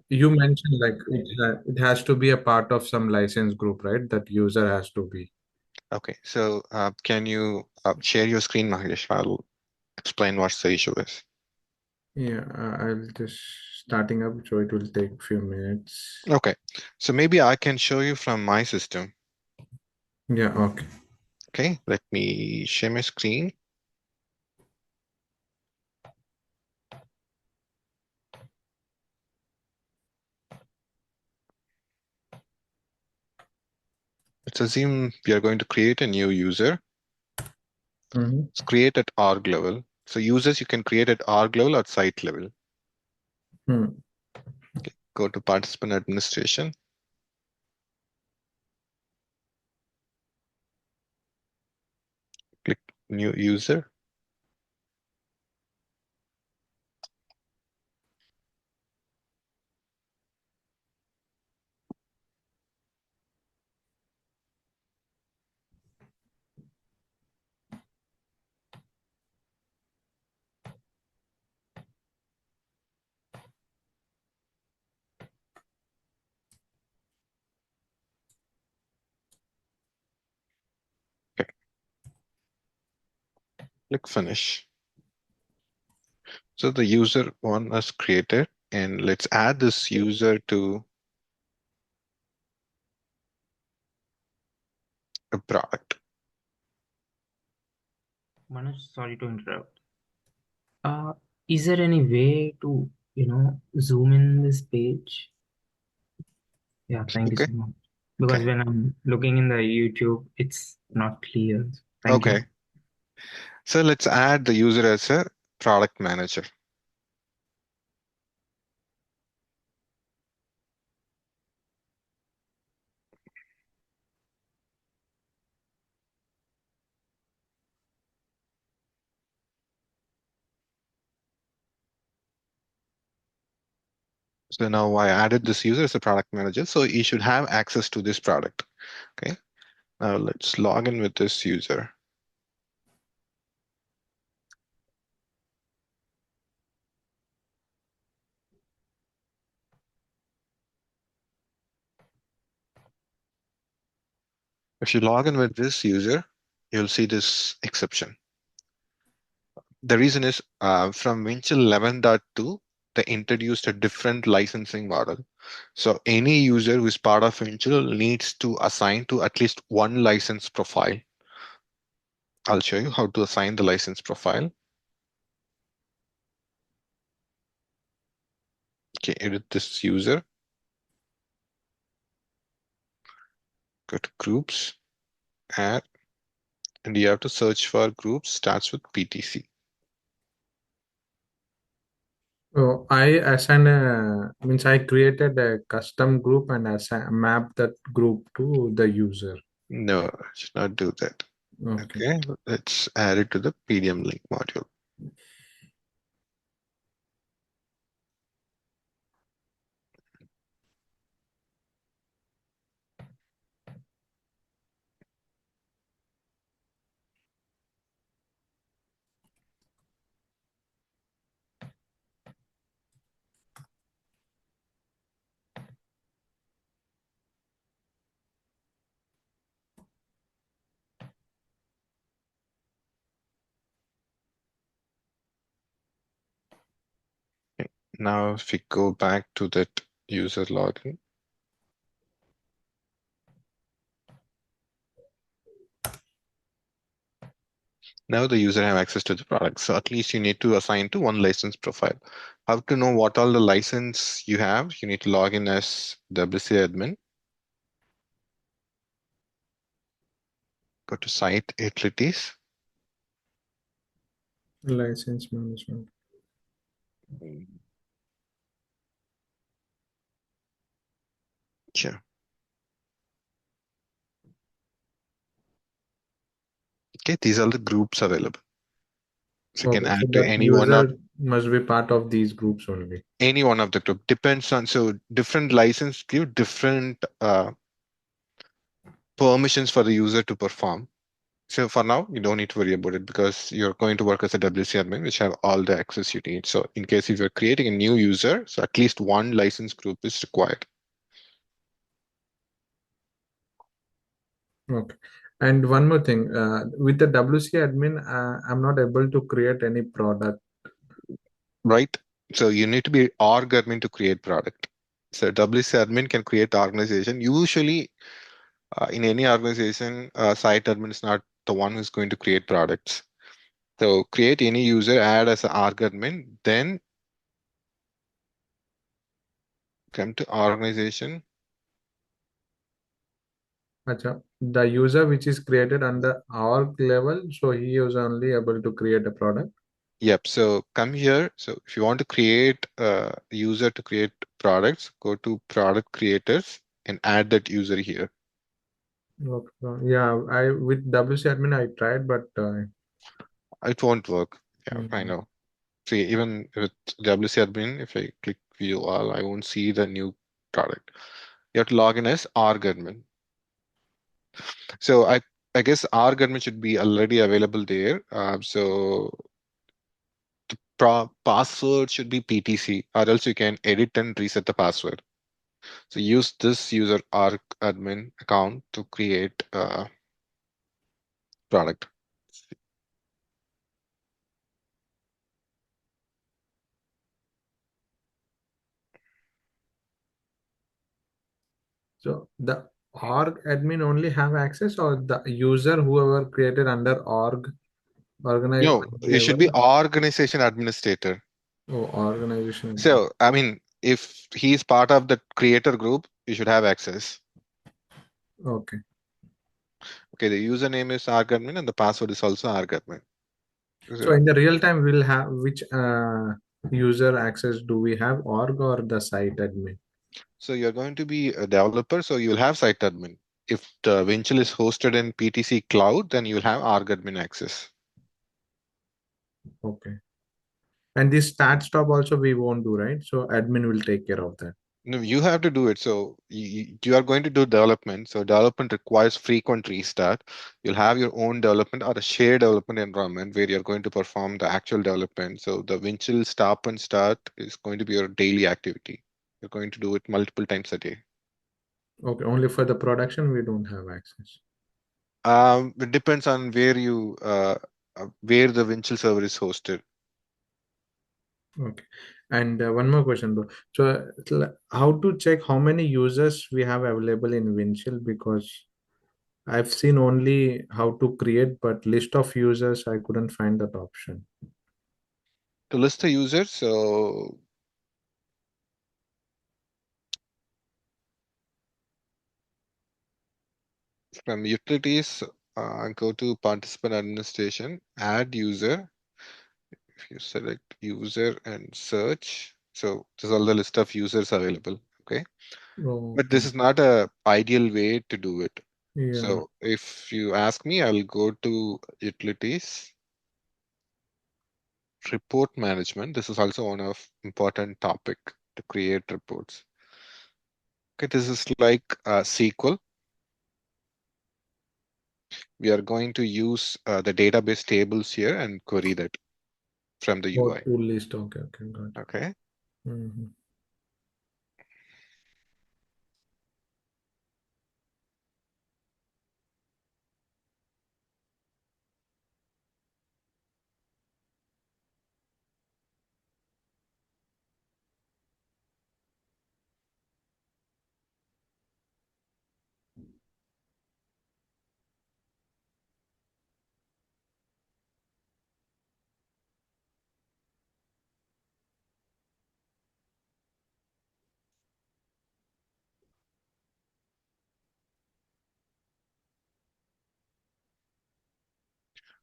You mentioned like it has to be a part of some license group, right? That user has to be. Okay, so can you share your screen, Mahesh? I'll explain what the issue is. Yeah, I'll just starting up, so it will take few minutes. Okay, so maybe I can show you from my system. Yeah, okay. Okay, let me share my screen. Let's assume we are going to create a new user. Mm-hmm. It's create at org level. So users you can create at org level or site level. Hmm. Okay, go to participant administration. Click new user. Okay, click finish. So the user one is created, and let's add this user to a product. Manoj, sorry to interrupt. Uh, is there any way to, zoom in this page? Yeah, thank you Okay, so much. Because okay, when I'm looking in the YouTube, it's not clear. Thank you. okay. So let's add the user as a product manager. So now I added this user as a product manager, so he should have access to this product. Okay, now let's log in with this user. If you log in with this user, you'll see this exception. The reason is from Winchell 11.2, they introduced a different licensing model. So any user who is part of Winchell needs to assign to at least one license profile. I'll show you how to assign the license profile. Okay, edit this user. Go to groups, add, and you have to search for groups, starts with PTC. So I assign means I created a custom group and map that group to the user. No, I should not do that. Okay. Okay, let's add it to the PDM link module. Okay. Now, if we go back to that user login, now the user have access to the product. So at least you need to assign to one license profile. How to know what all the license you have? You need to log in as WC admin. Go to site utilities. License management. Sure. Okay, these are the groups available. So you can Okay, so add to that user must be part of these groups only. any one of the group. Depends on, so different license give different permissions for the user to perform. So for now, you don't need to worry about it because you're going to work as a WC admin, which have all the access you need. So in case if you're creating a new user, so at least one license group is required. Okay. And one more thing, with the WC admin, I'm not able to create any product. Right? So you need to be org admin to create product. So WC admin can create the organization. Usually, in any organization, site admin is not the one who's going to create products. So create any user, add as an org admin, then come to organization. Acha. The user which is created under org level, so he is only able to create a product. Yep. So come here. So if you want to create a user to create products, go to product creators and add that user here. Okay. Yeah, I with WC admin I tried, but It won't work. Yeah, I mm, know. See, even with WC admin, if I click view all, I won't see the new product. You have to log in as org admin. So I guess org admin should be already available there. So the password should be PTC, or else you can edit and reset the password. So use this user org admin account to create a product. so the org admin only have access, or the user whoever created under org organize No, it should be level. organization administrator. Oh, organization. So, I mean, if he's part of the creator group, you should have access. Okay. Okay, the username is argadmin and the password is also argadmin. So So, in the real time, we'll have which user access do we have, org or the site admin? so you're going to be a developer, so you'll have site admin. If the Winchell is hosted in PTC Cloud, then you'll have argadmin access. Okay. And this start stop also we won't do, right? So admin will take care of that. No, you have to do it. So you are going to do development. So development requires frequent restart. You'll have your own development or a shared development environment where you're going to perform the actual development. So the Winchell stop and start is going to be your daily activity. You're going to do it multiple times a day. Okay. Only for the production we don't have access. It depends on where the Winchell server is hosted. Okay. And one more question, bro. So how to check how many users we have available in Windchill? Because I've seen only how to create, but list of users, I couldn't find that option. To list the users, so from utilities, go to participant administration, add user. If you select user and search, so this is all the list of users available. Okay, but Okay. this is not a ideal way to do it. Yeah. So if you ask me, I'll go to utilities, report management. This is also one of important topic to create reports. Okay, this is like SQL. We are going to use the database tables here and query that from the Oh, UI. tool list. Okay. Okay. Got it. Okay. Mhm.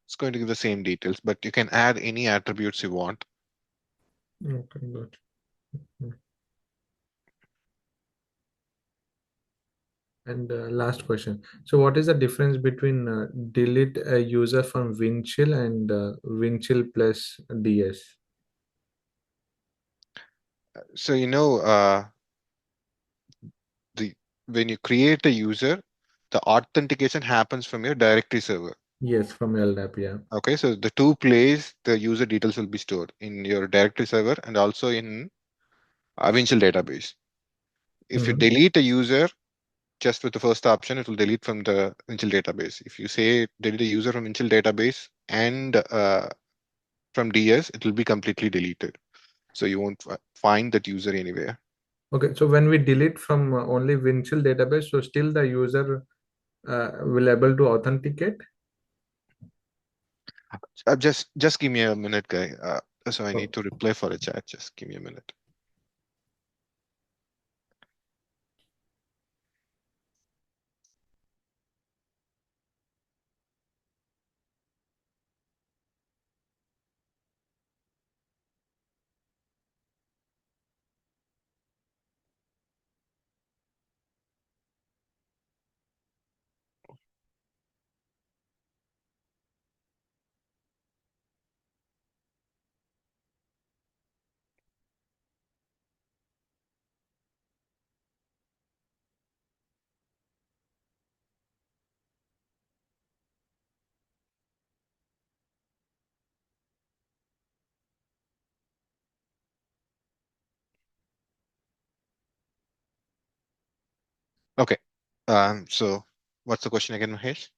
It's going to give the same details, but you can add any attributes you want. Okay. Got it. Mm. And last question. So, what is the difference between delete a user from Windchill and Windchill plus DS? So the when you create a user, the authentication happens from your directory server. Yes, from LDAP, yeah. Okay, so the two place the user details will be stored in your directory server and also in a Windchill database. If you Mhm. delete a user just with the first option, it will delete from the Windchill database. If you say delete a user from Windchill database and from DS, it will be completely deleted. So you won't find that user anywhere. Okay, so when we delete from only Windchill database, so still the user will able to authenticate? Just give me a minute, guy. So I need Oh, to reply for a chat. Just give me a minute. Okay. So what's the question again, Mahesh?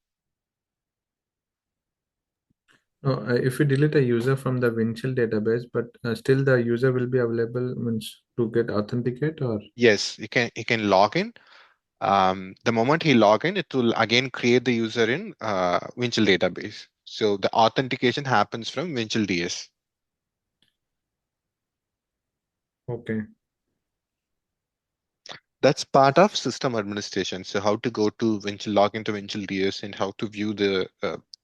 no, if we delete a user from the Windchill database, but still the user will be available means to get authenticate or? Yes, you can log in. The moment he log in, it will again create the user in Windchill database. So the authentication happens from Windchill DS. Okay. That's part of system administration. So how to go to Windchill, log into Windchill DS, and how to view the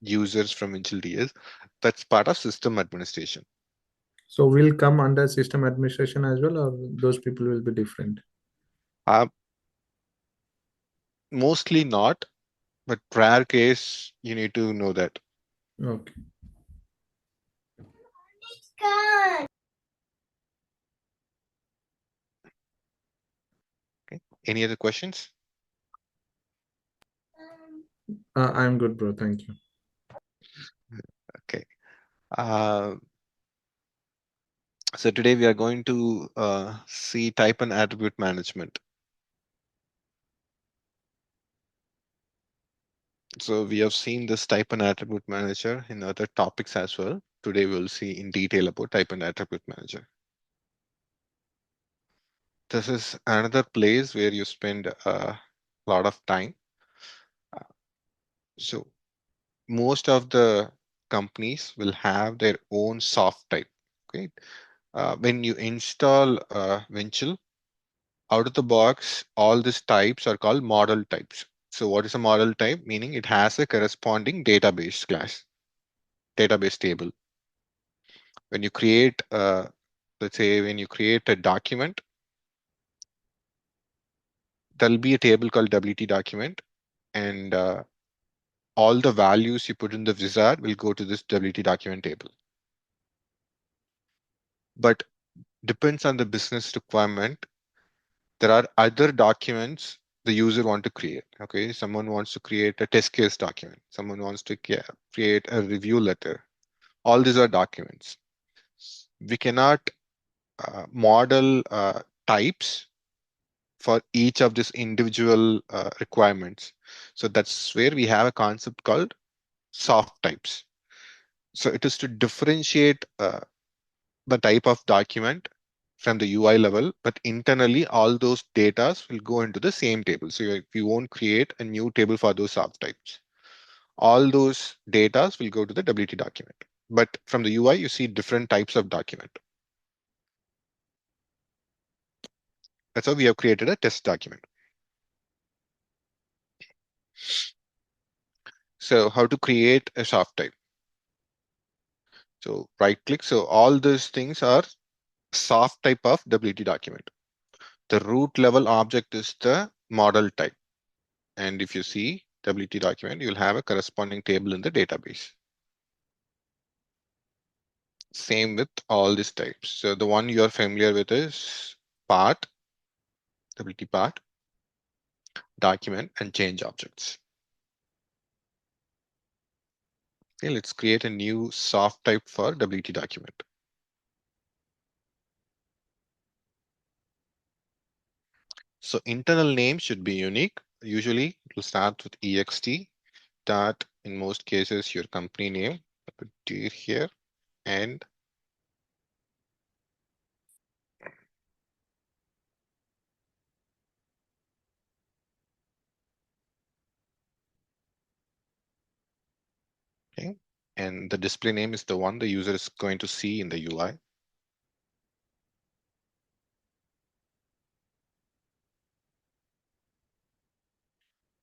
users from Windchill DS. That's part of system administration. So will come under system administration as well, or those people will be different? Uh, Mostly not, but rare case you need to know that. Okay. Okay. Any other questions? I'm good, bro. Thank you. Okay. Uh, so today we are going to see type and attribute management. So we have seen this type and attribute manager in other topics as well. Today we'll see in detail about type and attribute manager. This is another place where you spend a lot of time. So most of the companies will have their own soft type. Okay. When you install Windchill, out of the box, all these types are called model types. So what is a model type? Meaning it has a corresponding database class, database table. When you create, let's say when you create a document, there'll be a table called WT document, and all the values you put in the wizard will go to this WT document table. But depends on the business requirement. There are other documents the user want to create. Okay, someone wants to create a test case document. Someone wants to create a review letter. All these are documents. We cannot model types for each of these individual requirements. So that's where we have a concept called soft types. So it is to differentiate the type of document from the UI level, but internally all those data will go into the same table. So you won't create a new table for those soft types. All those data will go to the WT document. But from the UI, you see different types of document. That's how we have created a test document. So how to create a soft type? So right click. So all these things are soft type of WT document. The root level object is the model type. And if you see WT document, you'll have a corresponding table in the database. Same with all these types. So the one you're familiar with is part, WT part, document, and change objects. Okay, let's create a new soft type for WT document. So internal name should be unique. Usually it will start with ext, that in most cases your company name. I put D here and okay. And the display name is the one the user is going to see in the UI.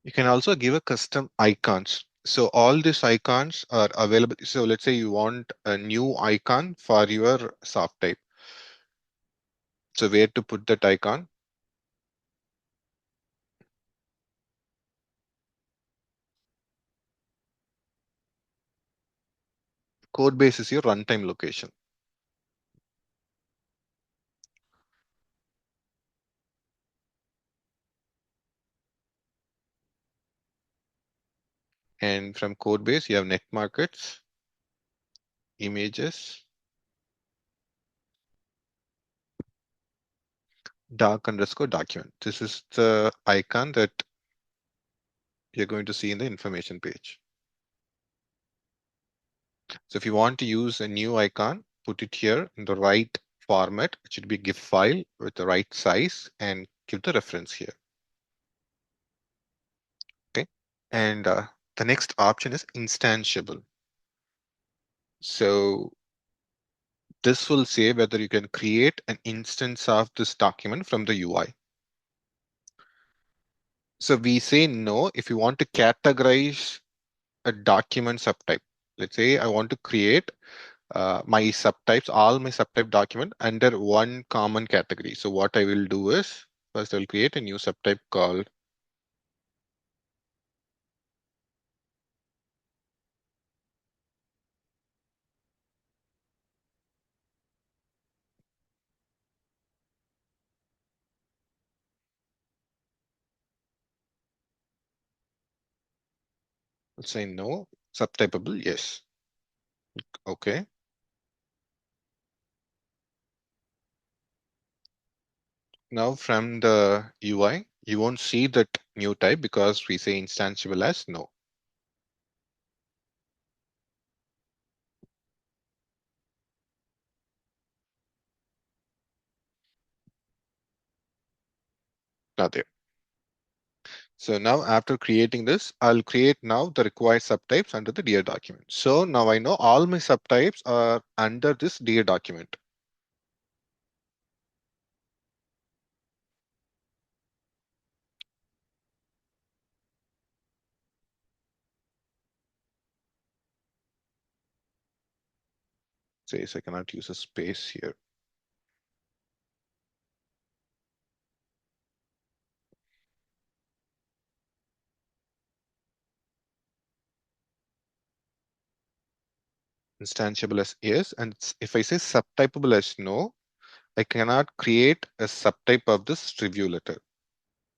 You can also give a custom icons. So all these icons are available. So let's say you want a new icon for your soft type. So where to put that icon? Code base is your runtime location. And from code base, you have net markets, images, doc_document. This is the icon that you're going to see in the information page. So if you want to use a new icon, put it here in the right format. It should be GIF file with the right size and give the reference here. Okay. And the next option is instantiable. So this will say whether you can create an instance of this document from the UI. So we say no if you want to categorize a document subtype. Let's say I want to create my subtypes, all my subtype document under one common category. So what I will do is first I'll create a new subtype called let's say no, subtypable, yes. Okay. Now from the UI, you won't see that new type because we say instantiable as no. Not there. So now after creating this, I'll create now the required subtypes under the dear document. So now I know all my subtypes are under this dear document. Says I cannot use a space here. Instantiable as yes, and if I say subtypable as no, I cannot create a subtype of this review letter.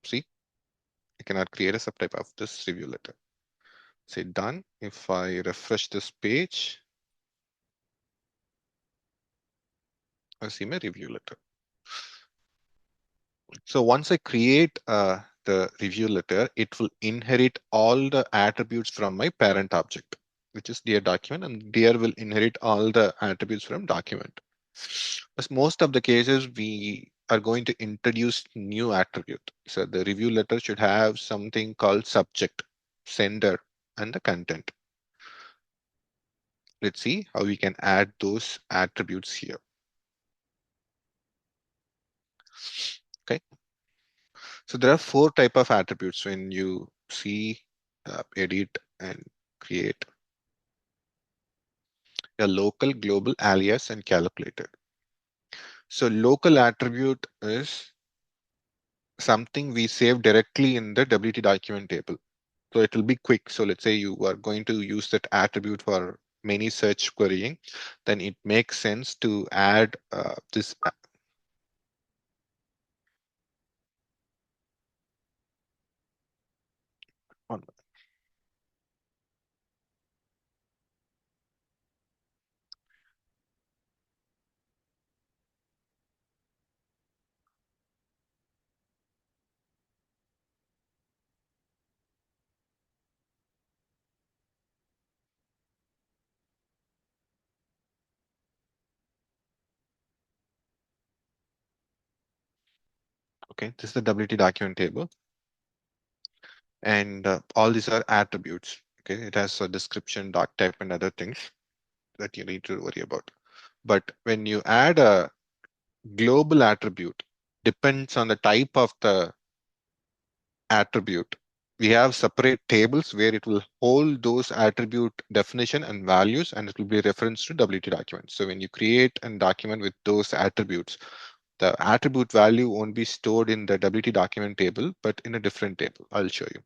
See, I cannot create a subtype of this review letter. Say done. If I refresh this page, I see my review letter. So once I create the review letter, it will inherit all the attributes from my parent object, which is dear document, and dear will inherit all the attributes from document. As most of the cases, we are going to introduce new attribute. So the review letter should have something called subject, sender, and the content. Let's see how we can add those attributes here. Okay. So there are four type of attributes when you see, edit, and create a local, global, alias, and calculated. So local attribute is something we save directly in the WT document table. So it will be quick. So let's say you are going to use that attribute for many search querying, then it makes sense to add this. On. Okay, this is the WT document table. And all these are attributes. Okay, it has a description, doc type, and other things that you need to worry about. But when you add a global attribute, depends on the type of the attribute. We have separate tables where it will hold those attribute definition and values, and it will be referenced to WT document. So when you create a document with those attributes, the attribute value won't be stored in the WT document table, but in a different table. I'll show you.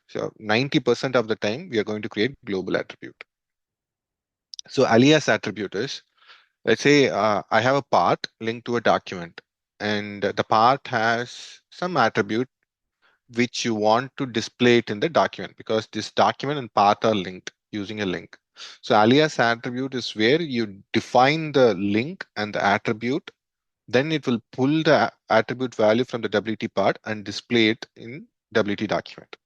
So 90% of the time, we are going to create global attribute. So alias attribute is, let's say I have a part linked to a document, and the part has some attribute which you want to display it in the document, because this document and path are linked using a link. So alias attribute is where you define the link and the attribute, then it will pull the attribute value from the WT part and display it in WT document.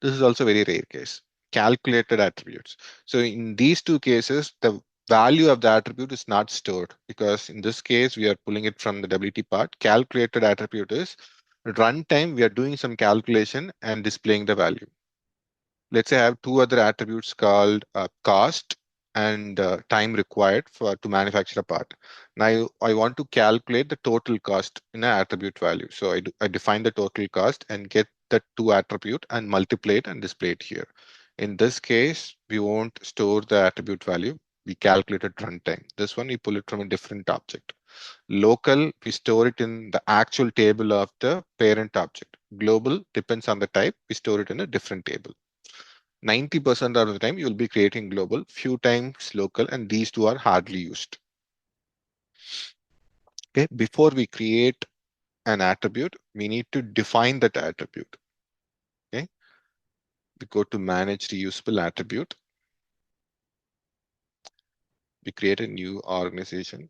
This is also a very rare case. Calculated attributes. So in these two cases, the value of the attribute is not stored, because in this case, we are pulling it from the WT part. Calculated attribute is at runtime, we are doing some calculation and displaying the value. Let's say I have two other attributes called cost and time required for to manufacture a part. Now I want to calculate the total cost in an attribute value. So I define the total cost and get the two attribute and multiply it and display it here. In this case, we won't store the attribute value. We calculate at runtime. This one, we pull it from a different object. Local, we store it in the actual table of the parent object. Global depends on the type. We store it in a different table. 90% of the time, you'll be creating global, few times local, and these two are hardly used. Okay, before we create an attribute, we need to define that attribute. Okay, we go to manage reusable attribute. We create a new organization.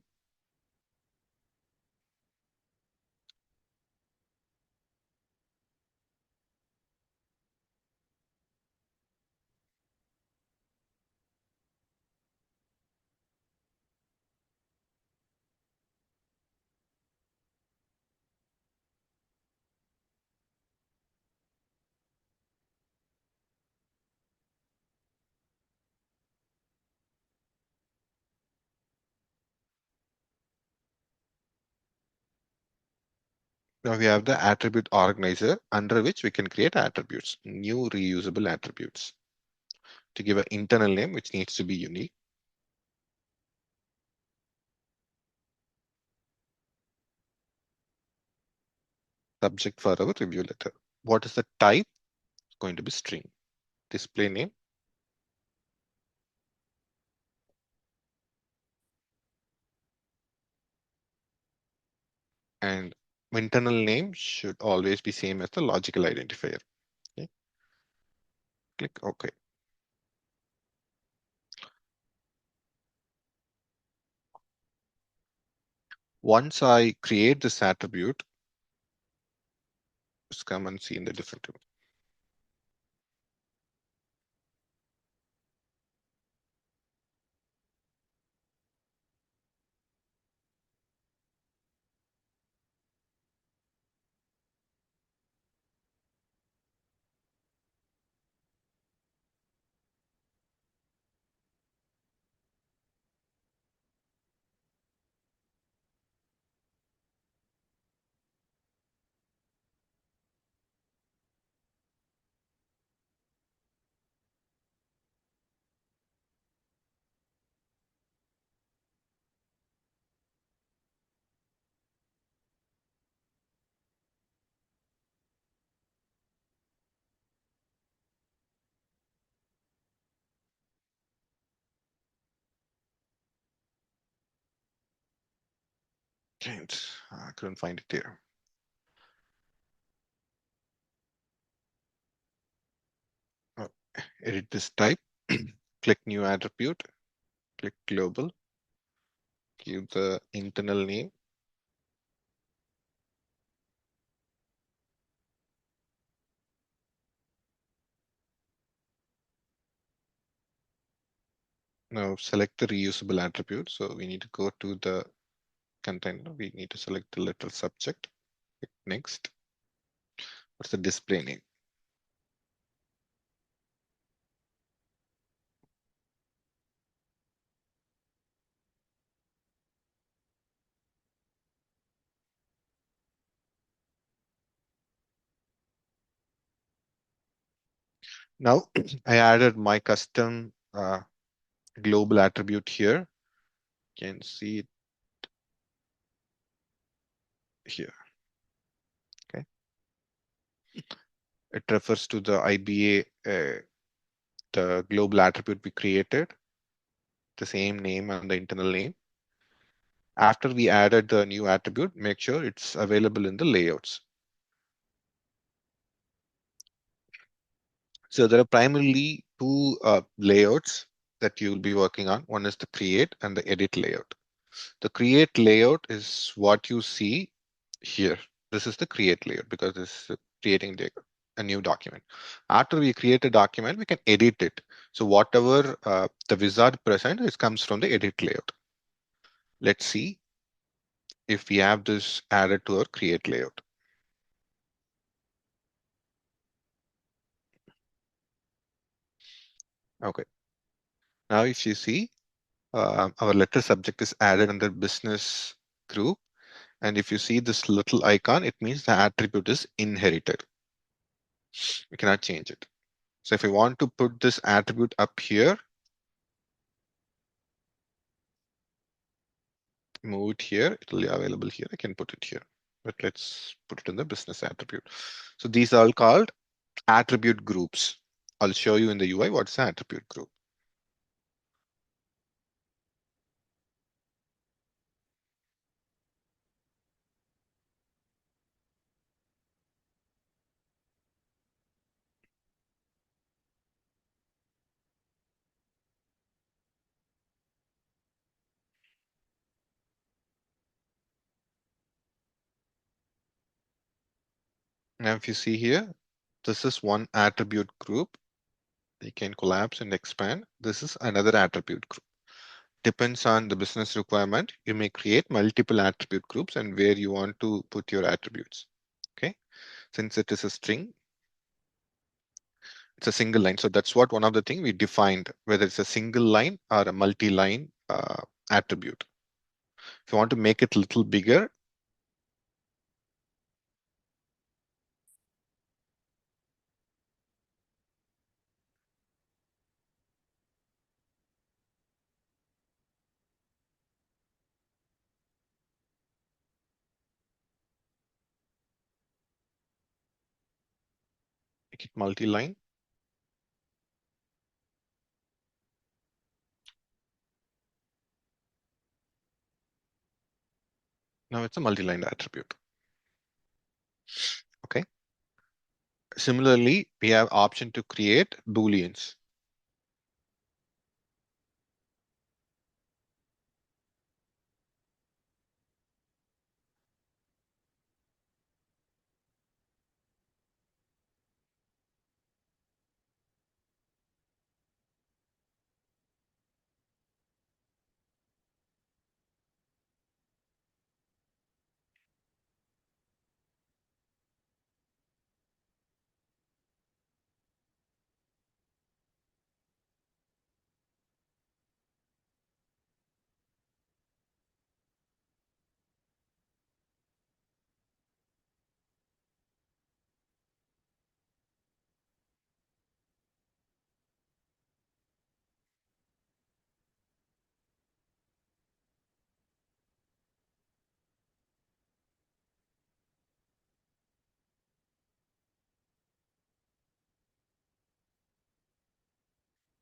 Now we have the attribute organizer under which we can create attributes, new reusable attributes. To give an internal name, which needs to be unique. Subject for our review letter. What is the type? It's going to be string. Display name. And internal name should always be same as the logical identifier. Okay. Click OK. Once I create this attribute, just come and see in the different table. I couldn't find it here. Oh, edit this type. Click new attribute. Click global. Give the internal name. Now select the reusable attribute. So we need to go to the container. We need to select the letter subject. Click next. What's the display name? Now I added my custom global attribute here. You can see it here. Okay. It refers to the IBA, the global attribute we created, the same name and the internal name. After we added the new attribute, make sure it's available in the layouts. So there are primarily two layouts that you'll be working on. One is the create and the edit layout. The create layout is what you see here. This is the create layout because this is creating a new document. After we create a document, we can edit it. So whatever the wizard present, it comes from the edit layout. Let's see if we have this added to our create layout. Okay. Now if you see, our letter subject is added under business group. And if you see this little icon, it means the attribute is inherited. We cannot change it. So if we want to put this attribute up here, move it here, it will be available here. I can put it here, but let's put it in the business attribute. So these are all called attribute groups. I'll show you in the UI what's the attribute group. Now, if you see here, this is one attribute group. You can collapse and expand. This is another attribute group. Depends on the business requirement. You may create multiple attribute groups and where you want to put your attributes. Okay. Since it is a string, it's a single line. So that's what one of the things we defined, whether it's a single line or a multi-line attribute. If you want to make it a little bigger, make it multi-line. Now it's a multi-line attribute. Okay. Similarly, we have option to create Booleans.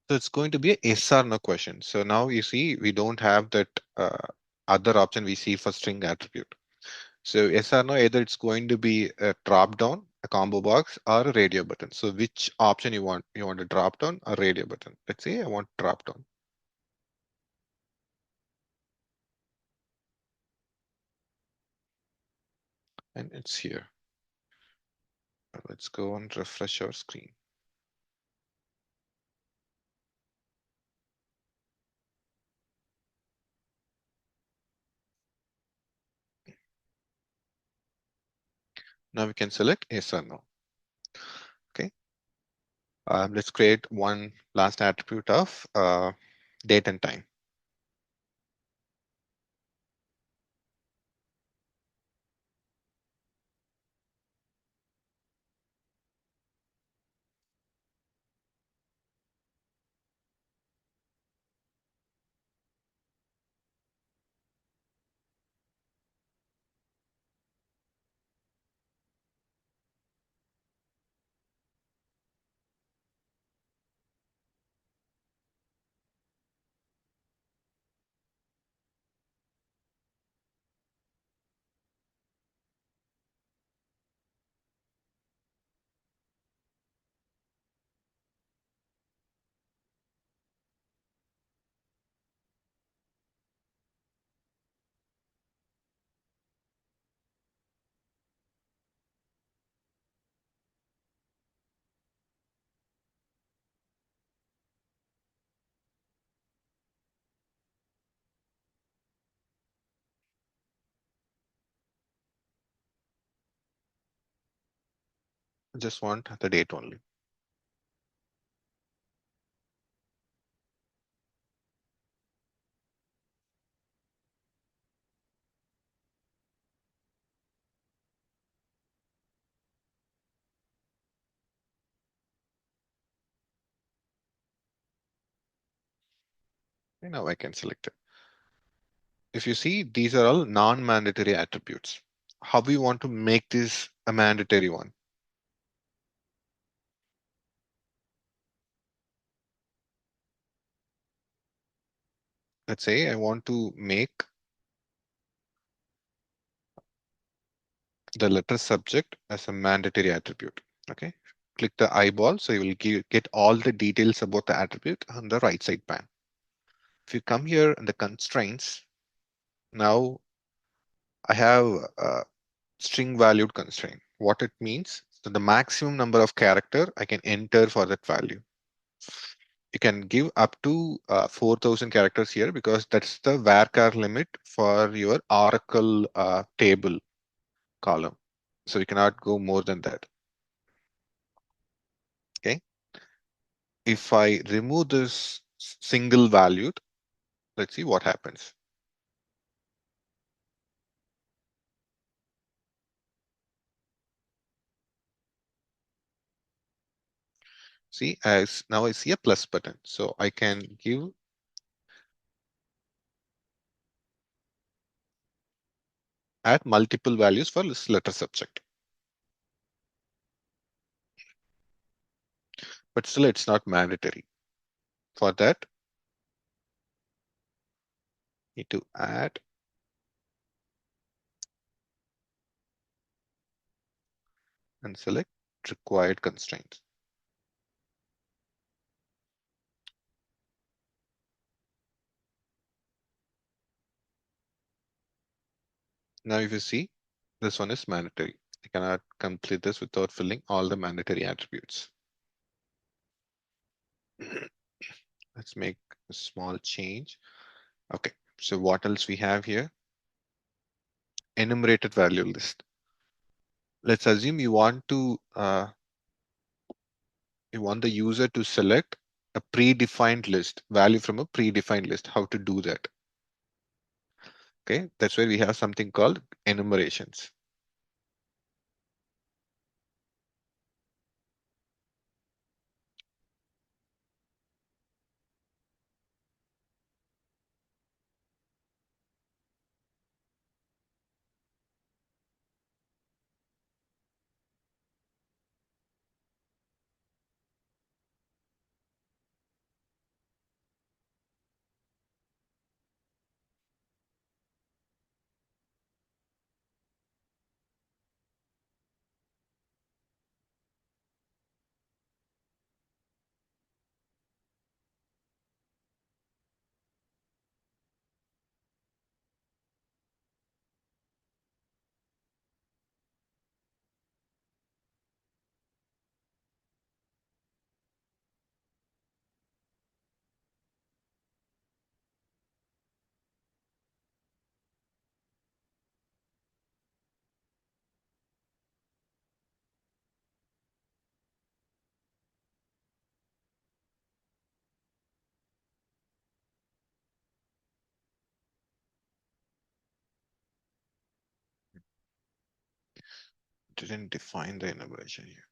So it's going to be a yes or no question. So now you see we don't have that other option we see for string attribute. So yes or no, either it's going to be a drop down, a combo box, or a radio button. So which option you want? You want a drop down or radio button? Let's say I want drop down. And it's here. Let's go and refresh our screen. Now we can select yes or no. Let's create one last attribute of date and time. I just want the date only. And now I can select it. If you see, these are all non-mandatory attributes. How we want to make this a mandatory one? Let's say I want to make the letter subject as a mandatory attribute. Okay, click the eyeball, so you will get all the details about the attribute on the right side pane. If you come here in the constraints, now I have a string valued constraint. What it means, so the maximum number of character I can enter for that value. You can give up to 4,000 characters here because that's the varchar limit for your Oracle table column. So you cannot go more than that. Okay. If I remove this single valued, let's see what happens. See, as now I see a plus button. So I can give add multiple values for this letter subject. But still it's not mandatory. For that, need to add and select required constraints. Now if you see, this one is mandatory. I cannot complete this without filling all the mandatory attributes. Let's make a small change. Okay, so what else we have here? Enumerated value list. Let's assume you want the user to select a predefined list, value from a predefined list. How to do that? Okay, that's where we have something called enumerations. didn't define the enumeration here.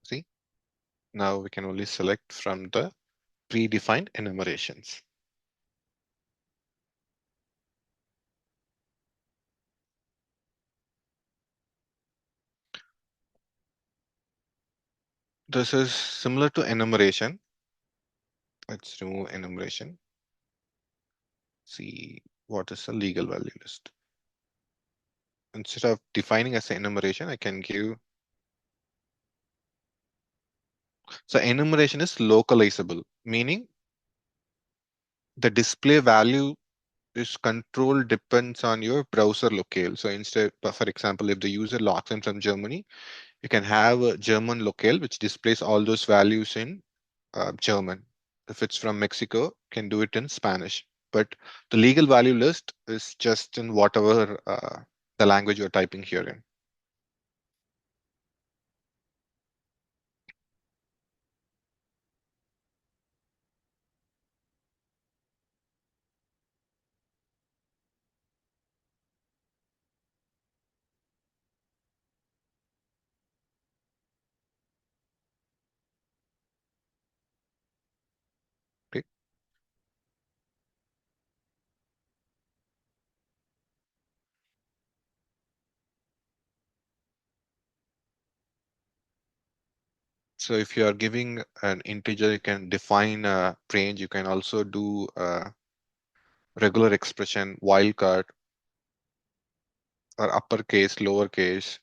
See, now we can only select from the predefined enumerations. This is similar to enumeration. Let's remove enumeration. See what is a legal value list. Instead of defining as an enumeration, I can give. So enumeration is localizable, meaning the display value is control depends on your browser locale. So instead, for example, if the user logs in from Germany, you can have a German locale which displays all those values in German. If it's from Mexico, you can do it in Spanish. But the legal value list is just in whatever the language you're typing here in. Okay. So if you are giving an integer, you can define a range. You can also do a regular expression, wildcard, or uppercase, lowercase.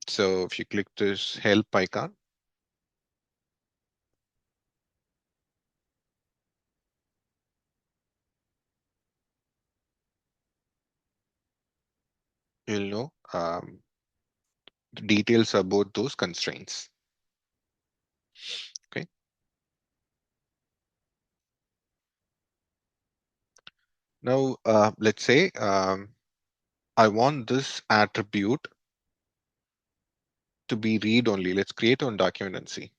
So if you click this help icon, you'll know the details about those constraints. Okay. Now, let's say I want this attribute to be read only. Let's create one document and see.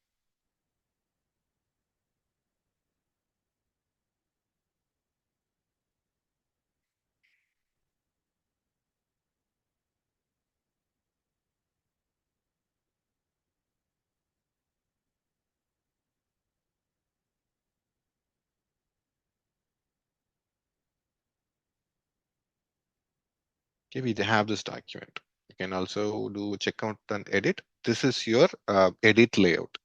Okay, we have this document. You can also do check out and edit. This is your edit layout.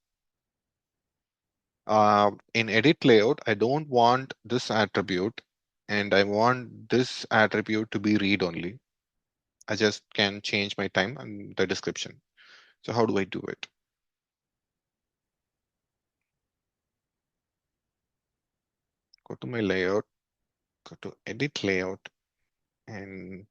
In edit layout, I don't want this attribute and I want this attribute to be read only. I just can change my time and the description. So how do I do it? Go to my layout, go to edit layout and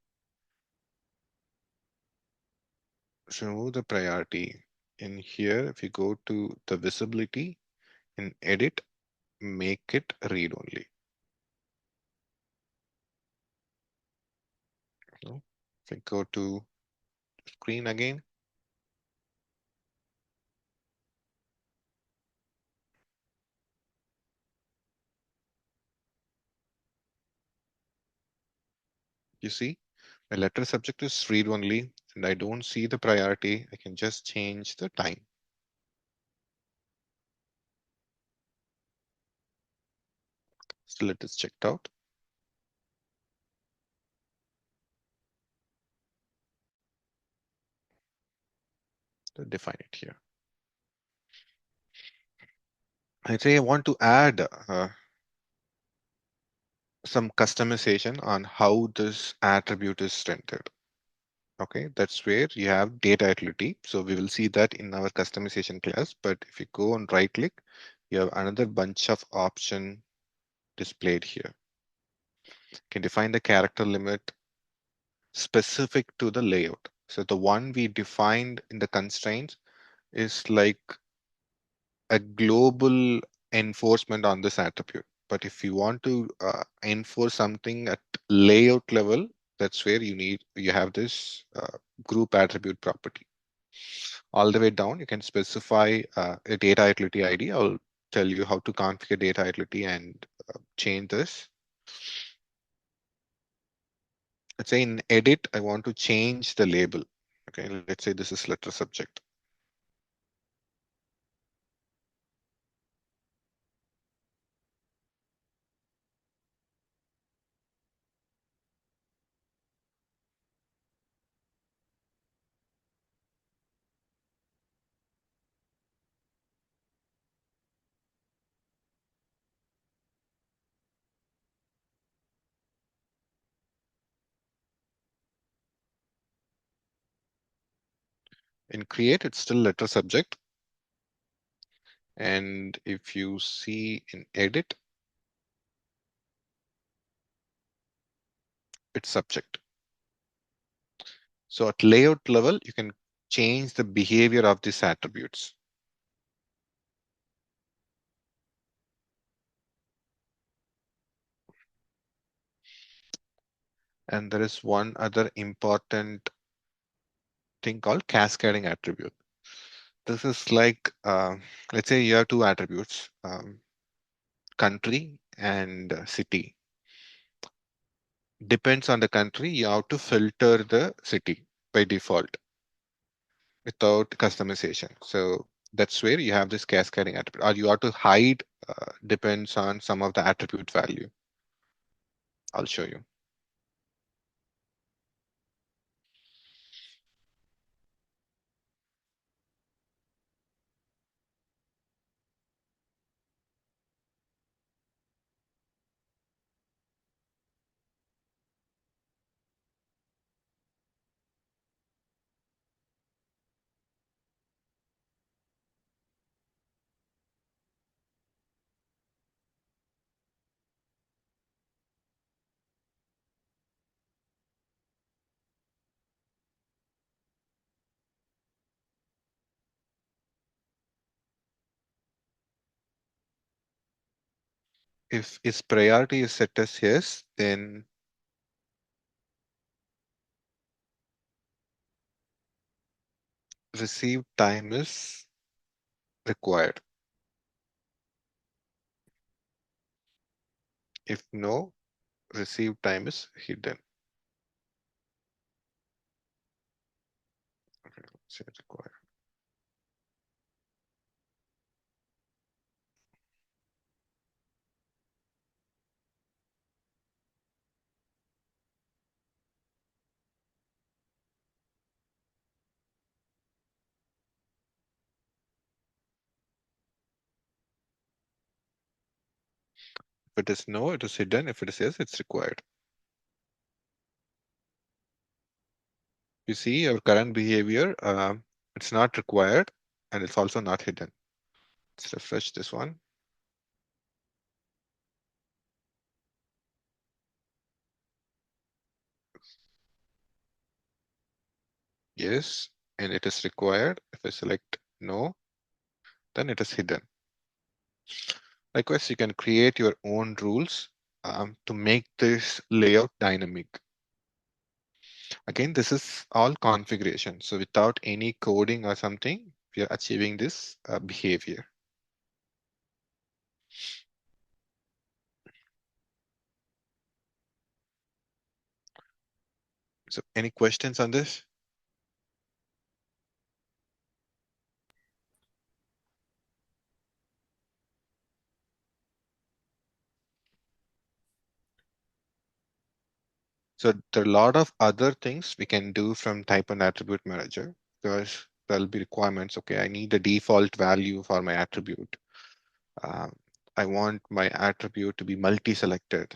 remove the priority. In here, if you go to the visibility and edit, make it read only. So if I go to screen again, You see, my letter subject is read only, and I don't see the priority. I can just change the time. Still, it is checked out. To define it here. I say I want to add some customization on how this attribute is rendered. Okay, that's where you have data utility. So we will see that in our customization class. But if you go and right click, you have another bunch of option displayed here. You can define the character limit specific to the layout. So the one we defined in the constraints is like a global enforcement on this attribute. But if you want to enforce something at layout level, that's where you have this group attribute property. All the way down, you can specify a data utility ID. I'll tell you how to configure data utility and change this. Let's say in edit, I want to change the label. Okay, let's say this is letter subject. In create, it's still letter subject. And if you see in edit, it's subject. So at layout level, you can change the behavior of these attributes. And there is one other important thing called cascading attribute. This is like, let's say you have two attributes, country and city. Depends on the country, you have to filter the city by default without customization. So that's where you have this cascading attribute, or you have to hide depends on some of the attribute value. I'll show you. If its priority is set as yes, then receive time is required. If no, receive time is hidden. Okay, let's say required. If it is no, it is hidden. If it is yes, it's required. You see our current behavior, it's not required and it's also not hidden. Let's refresh this one. Yes, and it is required. If I select no, then it is hidden. Likewise, you can create your own rules to make this layout dynamic. Again, this is all configuration. So without any coding or something, we are achieving this behavior. So any questions on this? So there are a lot of other things we can do from type and attribute manager, because there'll be requirements. Okay, I need a default value for my attribute. Um, I want my attribute to be multi-selected.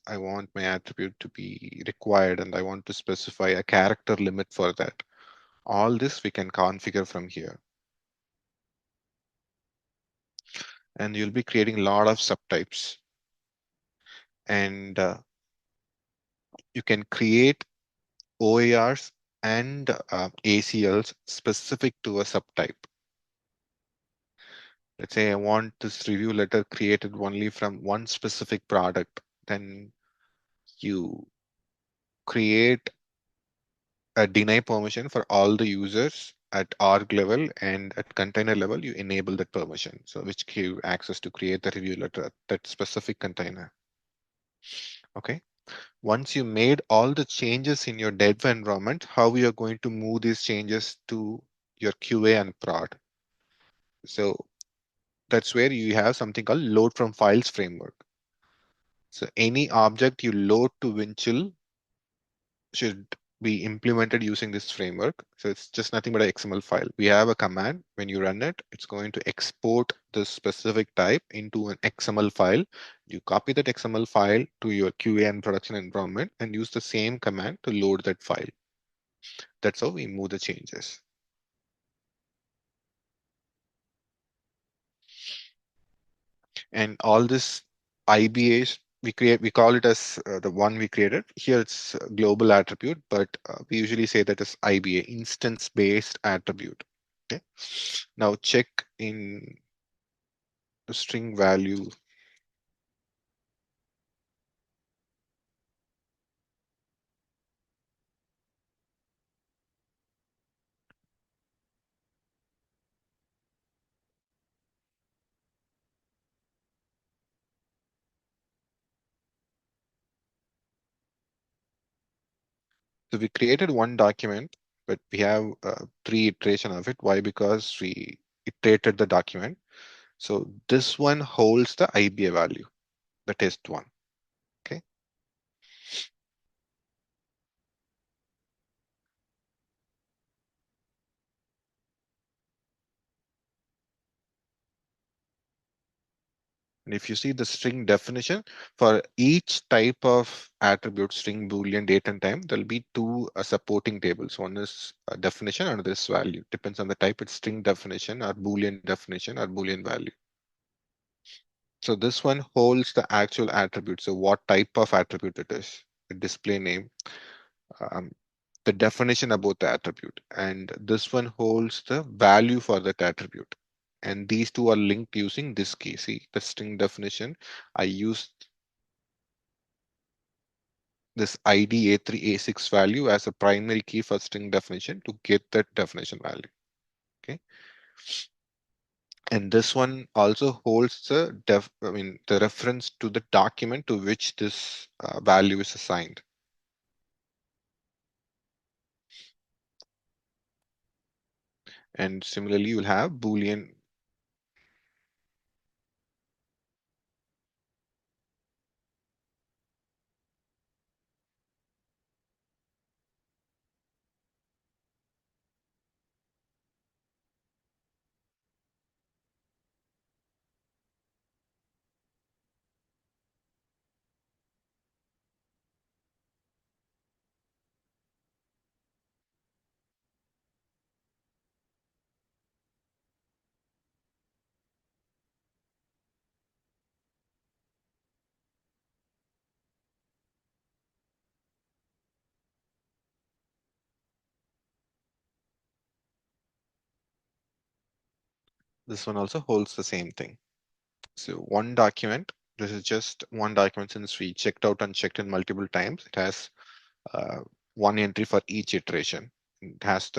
I want my attribute to be required, and I want to specify a character limit for that. All this we can configure from here. And you'll be creating a lot of subtypes. And you can create OARs and ACLs specific to a subtype. Let's say I want this review letter created only from one specific product. Then you create a deny permission for all the users at org level, and at container level, you enable that permission. So which give access to create the review letter at that specific container. Okay. Once you made all the changes in your dev environment, how you are going to move these changes to your QA and prod. So that's where you have something called load from files framework. So any object you load to Windchill should be implemented using this framework. So it's just nothing but an XML file. We have a command. When you run it, it's going to export the specific type into an XML file. You copy that XML file to your QA and production environment and use the same command to load that file. That's how we move the changes. And all this IBAs, we call it as the one we created. Here it's a global attribute, but we usually say that is IBA, instance-based attribute. Okay. Now check in the string value. So we created one document, but we have 3 iteration of it. Why? Because we iterated the document. So this one holds the IBA value, the test one. Okay. And if you see the string definition, for each type of attribute, string, Boolean, date, and time, there'll be 2 supporting tables. One is a definition, another is value. Depends on the type, it's string definition or Boolean definition or Boolean value. So this one holds the actual attribute. So what type of attribute it is, the display name, um, the definition about the attribute, and this one holds the value for that attribute. And these two are linked using this key. See the string definition. I used this ID A3, A6 value as a primary key for string definition to get that definition value. Okay. And this one also holds the the reference to the document to which this value is assigned. And similarly, you'll have Boolean. This one also holds the same thing. So one document, this is just one document since we checked out and checked in multiple times. It has one entry for each iteration. It has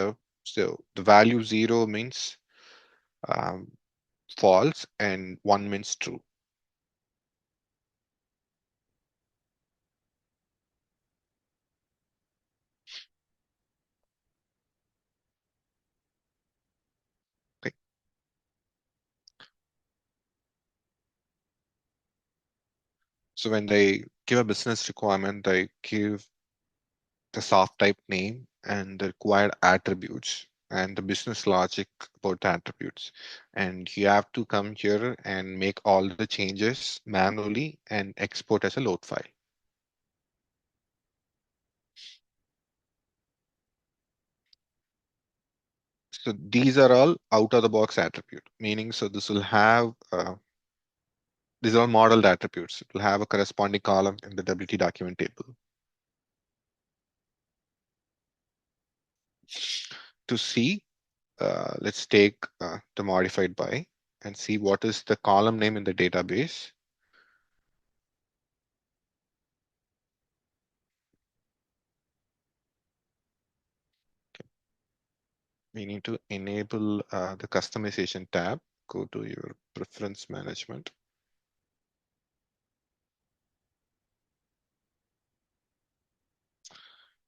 so the value 0 means false and 1 means true. So when they give a business requirement, they give the soft type name and the required attributes and the business logic about the attributes. And you have to come here and make all the changes manually and export as a load file. So these are all out of the box attribute, meaning so this will have these are modeled attributes. It will have a corresponding column in the WT document table. To see, let's take the modified by and see what is the column name in the database. We need to enable the customization tab. Go to your preference management.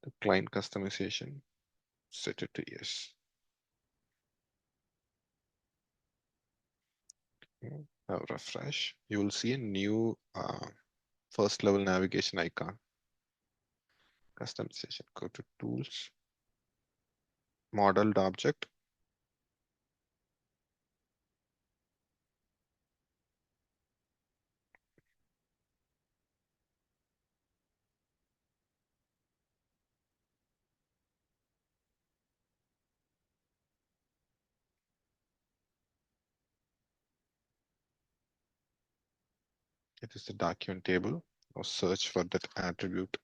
The client customization, set it to yes. Okay, now refresh. You will see a new first level navigation icon. Customization, go to tools, modeled object. It is the document table or search for that attribute.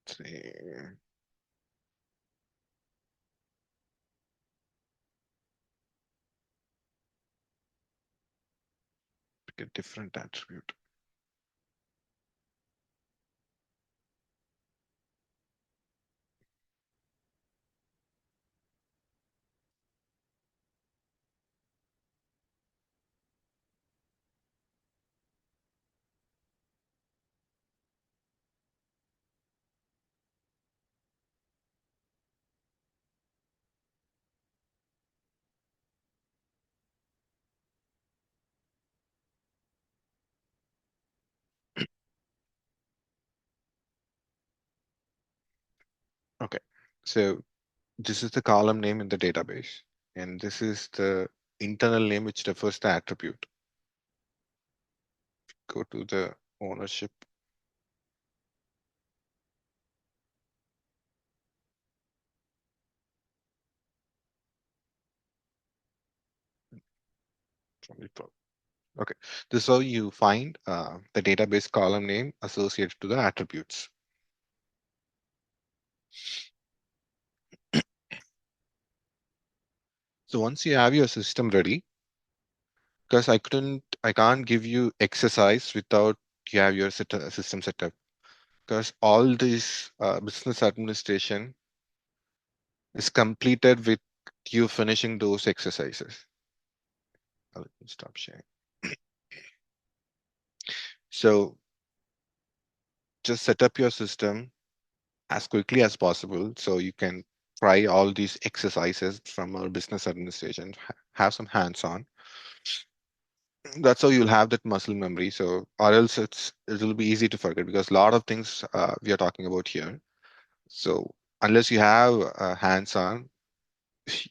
Say, pick a different attribute. Okay, so this is the column name in the database, and this is the internal name which refers to attribute. Go to the ownership. Okay, this is how you find the database column name associated to the attributes. So once you have your system ready, because I can't give you exercise without you have your system set up. Because all this business administration is completed with you finishing those exercises. Let me stop sharing. So just set up your system as quickly as possible so you can try all these exercises from our business administration, have some hands-on. That's how you'll have that muscle memory. So, or else it'll be easy to forget because a lot of things we are talking about here. So unless you have hands-on,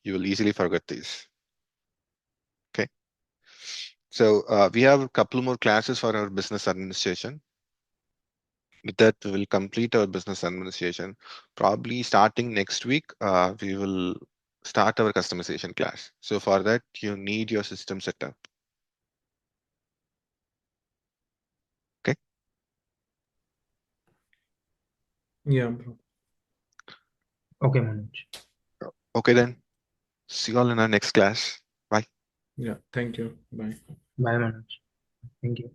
you will easily forget these. Okay. So we have a couple more classes for our business administration. With that, we will complete our business administration. Probably starting next week, we will start our customization class. So for that, you need your system set up. Okay. Yeah, bro. Okay, Manoj. Okay, then. See you all in our next class. Bye. Yeah, thank you. Bye. Bye, Manoj. Thank you.